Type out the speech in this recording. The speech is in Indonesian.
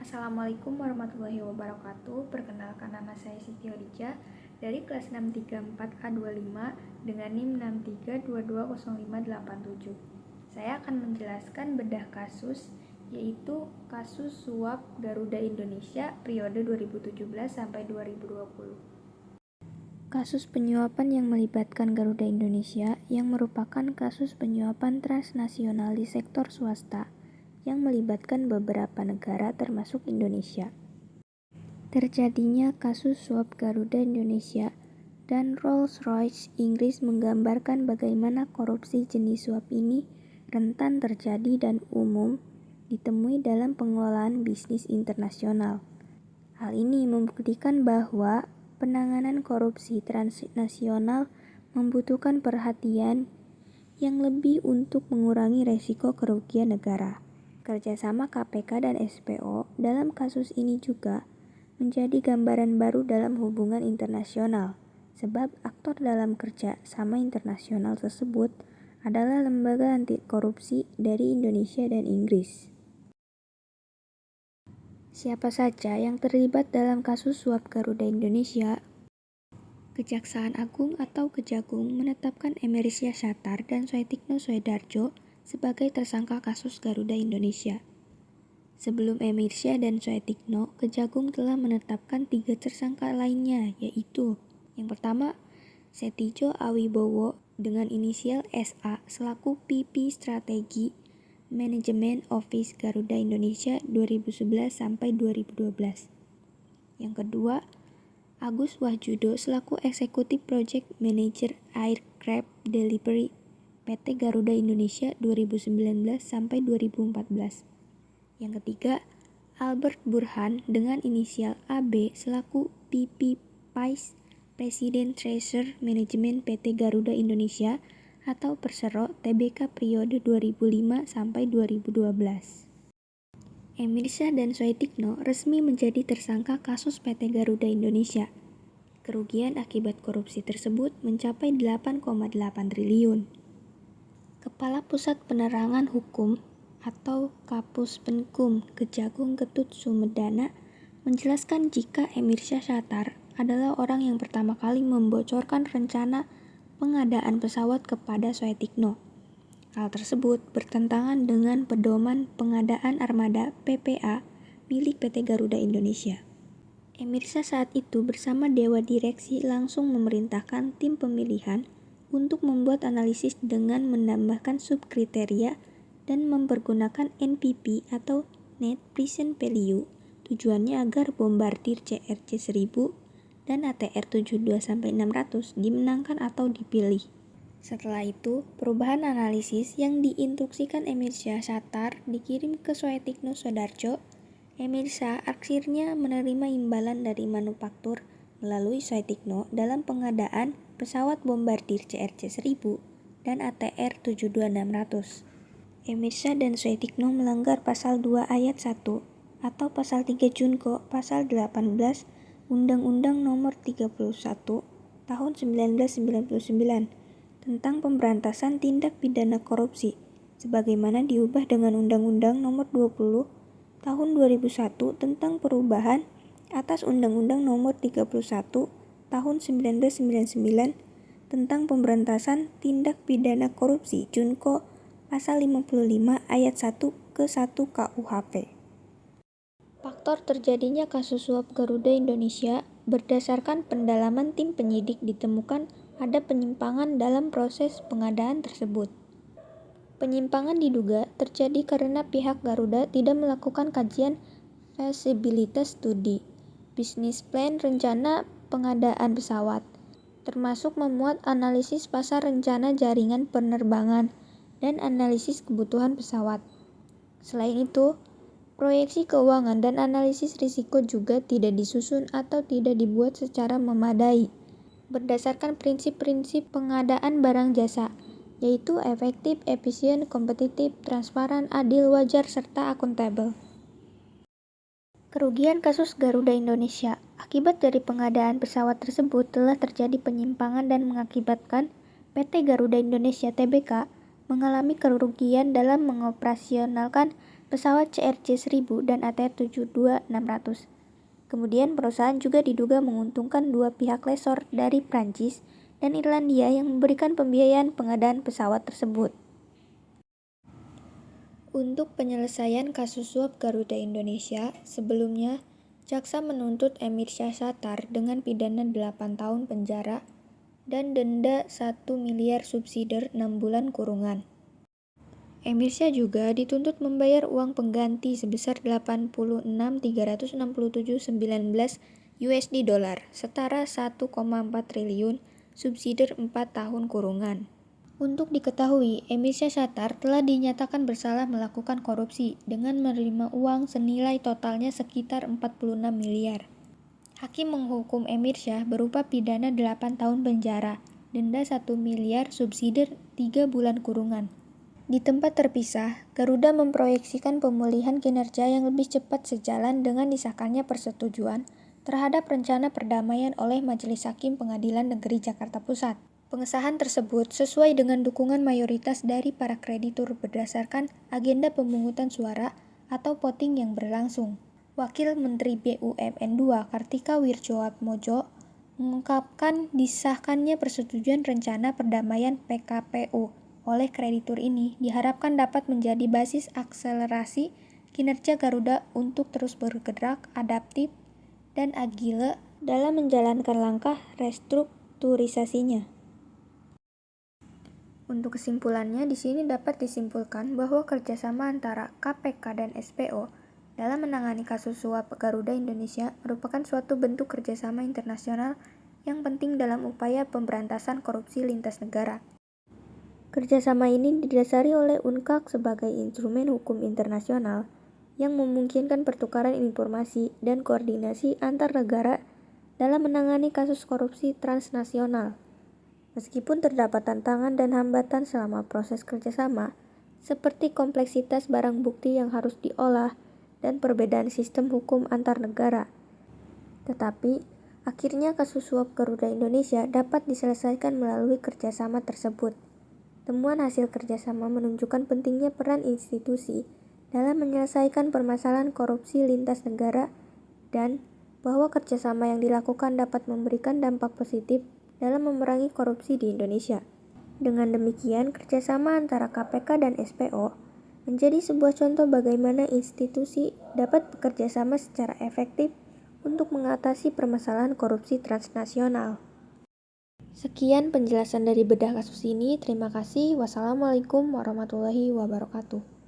Assalamualaikum warahmatullahi wabarakatuh. Perkenalkan, nama saya Siti Hodijah dari kelas 634A25 dengan NIM 632205877. Saya akan menjelaskan bedah kasus, yaitu kasus suap Garuda Indonesia periode 2017 sampai 2020. Kasus penyuapan yang melibatkan Garuda Indonesia yang merupakan kasus penyuapan transnasional di sektor swasta yang melibatkan beberapa negara termasuk Indonesia. Terjadinya kasus suap Garuda Indonesia dan Rolls-Royce Inggris menggambarkan bagaimana korupsi jenis suap ini rentan terjadi dan umum ditemui dalam pengelolaan bisnis internasional. Hal ini membuktikan bahwa penanganan korupsi transnasional membutuhkan perhatian yang lebih untuk mengurangi resiko kerugian negara. Kerjasama KPK dan SPO dalam kasus ini juga menjadi gambaran baru dalam hubungan internasional, sebab aktor dalam kerjasama internasional tersebut adalah lembaga anti korupsi dari Indonesia dan Inggris. Siapa saja yang terlibat dalam kasus suap Garuda Indonesia? Kejaksaan Agung atau Kejagung menetapkan Emir Syahsatar dan Suetikno Soedarjo sebagai tersangka kasus Garuda Indonesia. Sebelum Emir Syah dan Suetikno, Kejagung telah menetapkan 3 tersangka lainnya, yaitu yang pertama, Setijo Awibowo dengan inisial SA selaku PP Strategi Manajemen Office Garuda Indonesia 2011 sampai 2012. Yang kedua, Agus Wahjudo selaku Eksekutif Project Manager Aircraft Delivery PT Garuda Indonesia 2019 sampai 2014. Yang ketiga, Albert Burhan dengan inisial AB selaku PP Vice President Treasury Management PT Garuda Indonesia atau Persero Tbk periode 2005 sampai 2012. Emir Syah dan Suetikno resmi menjadi tersangka kasus PT Garuda Indonesia. Kerugian akibat korupsi tersebut mencapai 8,8 triliun. Kepala Pusat Penerangan Hukum atau Kapus Penkum Kejagung Ketut Sumedana menjelaskan jika Emir Syahsatar adalah orang yang pertama kali membocorkan rencana pengadaan pesawat kepada Suetikno. Hal tersebut bertentangan dengan pedoman pengadaan armada PPA milik PT Garuda Indonesia. Emir Syah saat itu bersama Dewa Direksi langsung memerintahkan tim pemilihan untuk membuat analisis dengan menambahkan subkriteria dan mempergunakan NPV atau Net Present Value, tujuannya agar Bombardier CRJ-1000 dan ATR 72-600 dimenangkan atau dipilih. Setelah itu, perubahan analisis yang diinstruksikan Emir Syahsatar dikirim ke Suetikno Soedarjo. Emir Syah akhirnya menerima imbalan dari manufaktur melalui Suetikno dalam pengadaan pesawat Bombardier CRJ-1000 dan ATR 72-600. Emir Syah dan Suetikno melanggar pasal 2 ayat 1 atau pasal 3 Junko pasal 18 Undang-Undang Nomor 31 Tahun 1999 tentang pemberantasan tindak pidana korupsi sebagaimana diubah dengan Undang-Undang Nomor 20 Tahun 2001 tentang perubahan atas Undang-Undang Nomor 31 Tahun 1999 tentang pemberantasan tindak pidana korupsi Junko pasal 55 ayat 1 ke 1 KUHP. Faktor terjadinya kasus suap Garuda Indonesia berdasarkan pendalaman tim penyidik ditemukan ada penyimpangan dalam proses pengadaan tersebut. Penyimpangan diduga terjadi karena pihak Garuda tidak melakukan kajian feasibility study, bisnis plan rencana pengadaan pesawat, termasuk memuat analisis pasar rencana jaringan penerbangan dan analisis kebutuhan pesawat. Selain itu, proyeksi keuangan dan analisis risiko juga tidak disusun atau tidak dibuat secara memadai berdasarkan prinsip-prinsip pengadaan barang jasa, yaitu efektif, efisien, kompetitif, transparan, adil, wajar, serta akuntabel. Kerugian kasus Garuda Indonesia akibat dari pengadaan pesawat tersebut telah terjadi penyimpangan dan mengakibatkan PT Garuda Indonesia Tbk mengalami kerugian dalam mengoperasionalkan pesawat CRJ-1000 dan ATR-72-600. Kemudian perusahaan juga diduga menguntungkan dua pihak lessor dari Prancis dan Irlandia yang memberikan pembiayaan pengadaan pesawat tersebut. Untuk penyelesaian kasus suap Garuda Indonesia, sebelumnya jaksa menuntut Emir Syahsatar dengan pidana 8 tahun penjara dan denda 1 miliar subsidiar 6 bulan kurungan. Emir Syah juga dituntut membayar uang pengganti sebesar 86.367.19 USD dolar, setara 1,4 triliun subsidiar 4 tahun kurungan. Untuk diketahui, Emir Syahsatar telah dinyatakan bersalah melakukan korupsi dengan menerima uang senilai totalnya sekitar 46 miliar. Hakim menghukum Emir Syah berupa pidana 8 tahun penjara, denda 1 miliar subsidiar 3 bulan kurungan. Di tempat terpisah, Garuda memproyeksikan pemulihan kinerja yang lebih cepat sejalan dengan disahkannya persetujuan terhadap rencana perdamaian oleh Majelis Hakim Pengadilan Negeri Jakarta Pusat. Pengesahan tersebut sesuai dengan dukungan mayoritas dari para kreditur berdasarkan agenda pemungutan suara atau voting yang berlangsung. Wakil Menteri BUMN 2 Kartika Wirjoatmojo mengungkapkan disahkannya persetujuan rencana perdamaian PKPU oleh kreditur ini diharapkan dapat menjadi basis akselerasi kinerja Garuda untuk terus bergerak adaptif dan agile dalam menjalankan langkah restrukturisasinya. Untuk kesimpulannya, di sini dapat disimpulkan bahwa kerjasama antara KPK dan SPO dalam menangani kasus suap Garuda Indonesia merupakan suatu bentuk kerjasama internasional yang penting dalam upaya pemberantasan korupsi lintas negara. Kerjasama ini didasari oleh UNCAC sebagai instrumen hukum internasional yang memungkinkan pertukaran informasi dan koordinasi antar negara dalam menangani kasus korupsi transnasional. Meskipun terdapat tantangan dan hambatan selama proses kerjasama, seperti kompleksitas barang bukti yang harus diolah dan perbedaan sistem hukum antar negara. Tetapi, akhirnya kasus suap Garuda Indonesia dapat diselesaikan melalui kerjasama tersebut. Temuan hasil kerjasama menunjukkan pentingnya peran institusi dalam menyelesaikan permasalahan korupsi lintas negara dan bahwa kerjasama yang dilakukan dapat memberikan dampak positif dalam memerangi korupsi di Indonesia. Dengan demikian, kerjasama antara KPK dan SPO menjadi sebuah contoh bagaimana institusi dapat bekerja sama secara efektif untuk mengatasi permasalahan korupsi transnasional. Sekian penjelasan dari bedah kasus ini. Terima kasih. Wassalamualaikum warahmatullahi wabarakatuh.